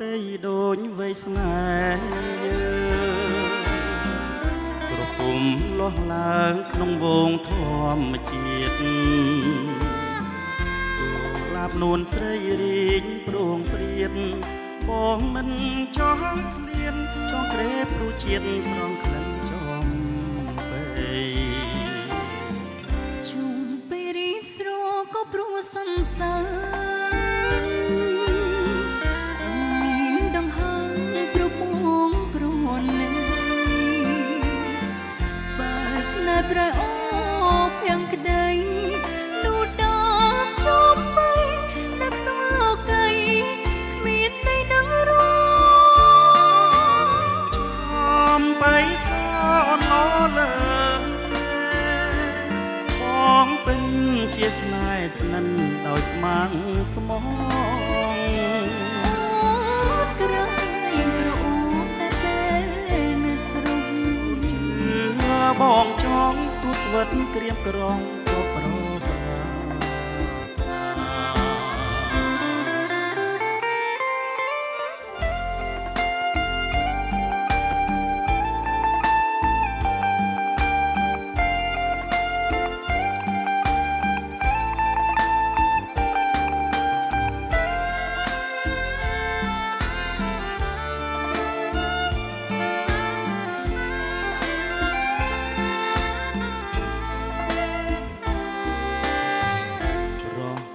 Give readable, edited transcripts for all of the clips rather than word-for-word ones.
តីដូចវ័យស្នេហ៍យើងក្រពុំលាស់ឡើងក្នុងវងធម្មជាតិគូឡាបនួនស្រីរីងព្រោងព្រាតបងមិនចង់ឃ្លានចង់ក្រេបរសជាតិស្រង់ក្លិនចំបីជុំពេលរីកស្រក៏ព្រោះសន្សើរមានដង្ហើមប្រពងក្រណីបើស្នេហ៍ប្រែអូភាំងក្តីនោះដល់ជុំបីនៅក្នុងលោកីគ្មានន័យនឹងរំបីសនលើបងពេញជាស្នេហ៍ស្និនដោយស្មាំងស្មងអូនក្រែងក្រអូបតែពេលនៅស្រុកជឿបងចង់ទូស្វិតក្រៀមក្រងក៏ប្រប្រា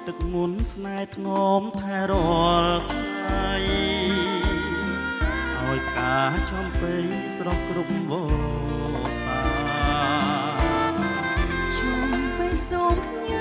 ទឹកងន់ស្នេហ៍ធ្នមថែរាល់ថ្ងៃឲ្យផ្កាចំពេញស្រស់គ្រប់វសាជុំបីសូមផ្ញើ